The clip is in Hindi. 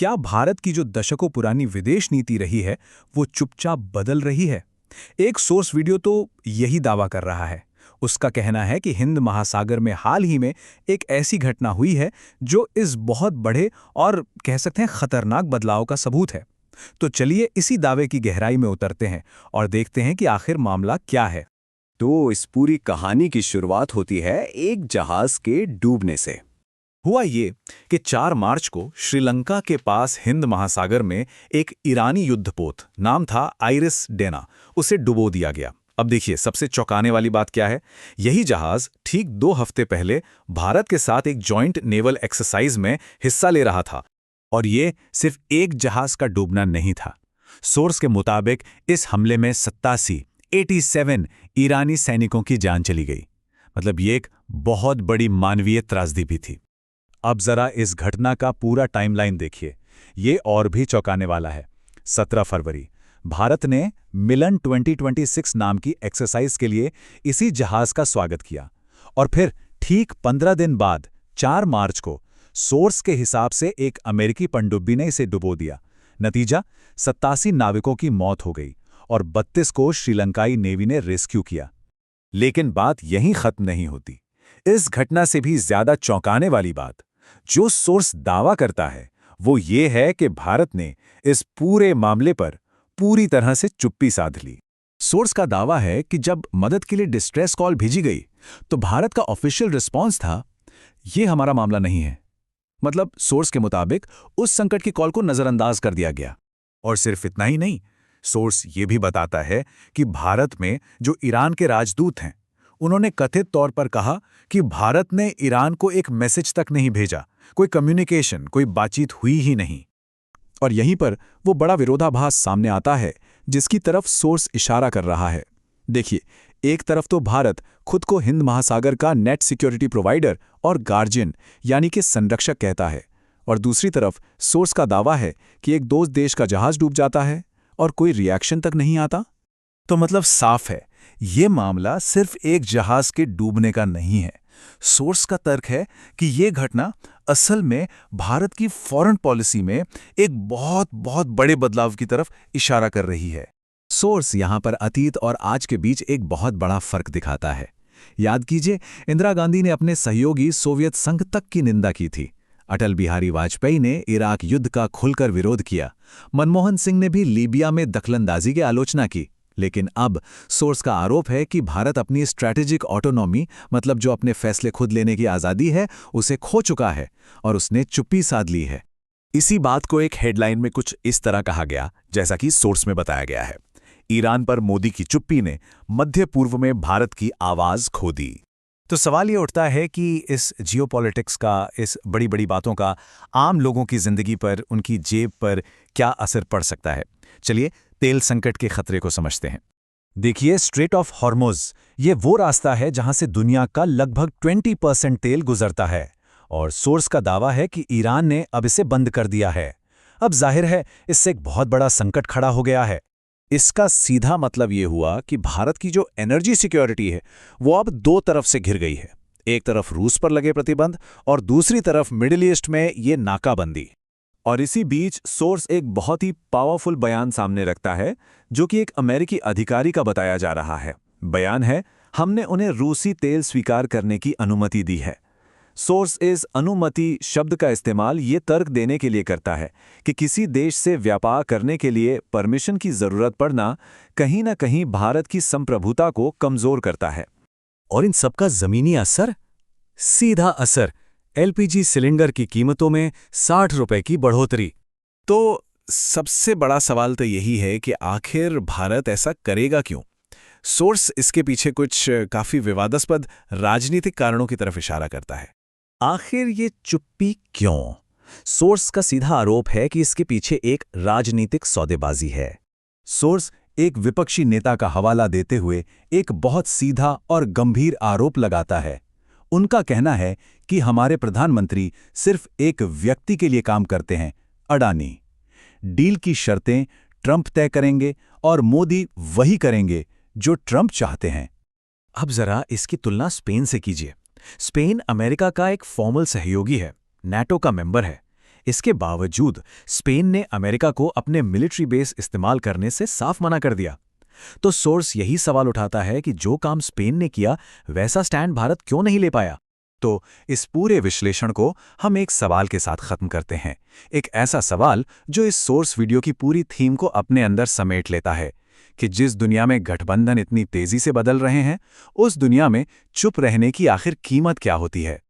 क्या भारत की जो दशकों पुरानी विदेश नीति रही है वो चुपचाप बदल रही है? एक सोर्स वीडियो तो यही दावा कर रहा है। उसका कहना है कि हिंद महासागर में हाल ही में एक ऐसी घटना हुई है जो इस बहुत बड़े और कह सकते हैं खतरनाक बदलाव का सबूत है। तो चलिए इसी दावे की गहराई में उतरते हैं और देखते हैं कि आखिर मामला क्या है। तो इस पूरी कहानी की शुरुआत होती है एक जहाज के डूबने से। हुआ ये कि 4 मार्च को श्रीलंका के पास हिंद महासागर में एक ईरानी युद्धपोत नाम था आइरिस डेना, उसे डुबो दिया गया। अब देखिए सबसे चौंकाने वाली बात क्या है। यही जहाज ठीक 2 हफ्ते पहले भारत के साथ एक जॉइंट नेवल एक्सरसाइज में हिस्सा ले रहा था। और ये सिर्फ एक जहाज का डूबना नहीं था। सोर्स के मुताबिक इस हमले में 87 ईरानी सैनिकों की जान चली गई। मतलब ये एक बहुत बड़ी मानवीय त्रासदी भी थी। अब जरा इस घटना का पूरा टाइमलाइन देखिए, ये और भी चौंकाने वाला है। 17 फरवरी भारत ने मिलन 2026 नाम की एक्सरसाइज के लिए इसी जहाज का स्वागत किया और फिर ठीक 15 दिन बाद 4 मार्च को सोर्स के हिसाब से एक अमेरिकी पनडुब्बी ने इसे डुबो दिया। नतीजा 87 नाविकों की मौत हो गई और 32 को श्रीलंकाई नेवी ने रेस्क्यू किया। लेकिन बात यहीं खत्म नहीं होती। इस घटना से भी ज्यादा चौंकाने वाली बात जो सोर्स दावा करता है वो ये है कि भारत ने इस पूरे मामले पर पूरी तरह से चुप्पी साध ली। सोर्स का दावा है कि जब मदद के लिए डिस्ट्रेस कॉल भेजी गई तो भारत का ऑफिशियल रिस्पांस था, ये हमारा मामला नहीं है। मतलब सोर्स के मुताबिक उस संकट की कॉल को नजरअंदाज कर दिया गया। और सिर्फ इतना ही नहीं, सोर्स ये भी बताता है कि भारत में जो ईरान के राजदूत हैं उन्होंने कथित तौर पर कहा कि भारत ने ईरान को एक मैसेज तक नहीं भेजा, कोई कम्युनिकेशन, कोई बातचीत हुई ही नहीं। और यहीं पर वो बड़ा विरोधाभास सामने आता है जिसकी तरफ सोर्स इशारा कर रहा है। देखिए, एक तरफ तो भारत खुद को हिंद महासागर का नेट सिक्योरिटी प्रोवाइडर और गार्जियन यानी कि संरक्षक कहता है, और दूसरी तरफ सोर्स का दावा है कि एक दोस्त देश का जहाज डूब जाता है और कोई रिएक्शन तक नहीं आता। तो मतलब साफ है, ये मामला सिर्फ एक जहाज के डूबने का नहीं है। सोर्स का तर्क है कि ये घटना असल में भारत की फॉरेन पॉलिसी में एक बहुत बहुत बड़े बदलाव की तरफ इशारा कर रही है। सोर्स यहाँ पर अतीत और आज के बीच एक बहुत बड़ा फर्क दिखाता है। याद कीजिए, इंदिरा गांधी ने अपने सहयोगी सोवियत संघ तक की निंदा की थी। अटल बिहारी वाजपेयी ने इराक युद्ध का खुलकर विरोध किया। मनमोहन सिंह ने भी लीबिया में दखलंदाजी की आलोचना की। लेकिन अब सोर्स का आरोप है कि भारत अपनी स्ट्रैटेजिक ऑटोनॉमी, मतलब जो अपने फैसले खुद लेने की आज़ादी है, उसे खो चुका है और उसने चुप्पी साध ली है। इसी बात को एक हेडलाइन में कुछ इस तरह कहा गया जैसा कि सोर्स में बताया गया है। ईरान पर मोदी की चुप्पी ने मध्य पूर्व में भारत की आवाज खो दी। तो सवाल ये उठता है कि इस जियोपॉलिटिक्स का, इस बड़ी बड़ी बातों का आम लोगों की जिंदगी पर, उनकी जेब पर क्या असर पड़ सकता है। चलिए तेल संकट के खतरे को समझते हैं। देखिए, स्ट्रेट ऑफ हॉर्मुज़ ये वो रास्ता है जहां से दुनिया का लगभग 20% तेल गुजरता है और सोर्स का दावा है कि ईरान ने अब इसे बंद कर दिया है। अब जाहिर है इससे एक बहुत बड़ा संकट खड़ा हो गया है। इसका सीधा मतलब ये हुआ कि भारत की जो एनर्जी सिक्योरिटी है वो अब 2 तरफ से घिर गई है। एक तरफ रूस पर लगे प्रतिबंध और दूसरी तरफ मिडिल ईस्ट में ये नाकाबंदी। और इसी बीच सोर्स एक बहुत ही पावरफुल बयान सामने रखता है जो कि एक अमेरिकी अधिकारी का बताया जा रहा है। बयान है, हमने उन्हें रूसी तेल स्वीकार करने की अनुमति दी है। सोर्स इस अनुमति शब्द का इस्तेमाल ये तर्क देने के लिए करता है कि किसी देश से व्यापार करने के लिए परमिशन की जरूरत पड़ना कहीं ना कहीं भारत की संप्रभुता को कमजोर करता है। और इन सबका जमीनी असर, सीधा असर, एलपीजी सिलेंडर की कीमतों में 60 रुपए की बढ़ोतरी। तो सबसे बड़ा सवाल तो यही है कि आखिर भारत ऐसा करेगा क्यों? सोर्स इसके पीछे कुछ काफी विवादास्पद राजनीतिक कारणों की तरफ इशारा करता है। आखिर ये चुप्पी क्यों? सोर्स का सीधा आरोप है कि इसके पीछे एक राजनीतिक सौदेबाजी है। सोर्स एक विपक्षी नेता का हवाला देते हुए एक बहुत सीधा और गंभीर आरोप लगाता है। उनका कहना है कि हमारे प्रधानमंत्री सिर्फ एक व्यक्ति के लिए काम करते हैं, अडानी। डील की शर्तें ट्रंप तय करेंगे और मोदी वही करेंगे जो ट्रंप चाहते हैं। अब जरा इसकी तुलना स्पेन से कीजिए। स्पेन अमेरिका का एक फॉर्मल सहयोगी है, नाटो का मेंबर है। इसके बावजूद स्पेन ने अमेरिका को अपने मिलिट्री बेस इस्तेमाल करने से साफ मना कर दिया। तो सोर्स यही सवाल उठाता है कि जो काम स्पेन ने किया वैसा स्टैंड भारत क्यों नहीं ले पाया। तो इस पूरे विश्लेषण को हम एक सवाल के साथ खत्म करते हैं, एक ऐसा सवाल जो इस सोर्स वीडियो की पूरी थीम को अपने अंदर समेट लेता है कि जिस दुनिया में गठबंधन इतनी तेजी से बदल रहे हैं, उस दुनिया में चुप रहने की आखिर कीमत क्या होती है।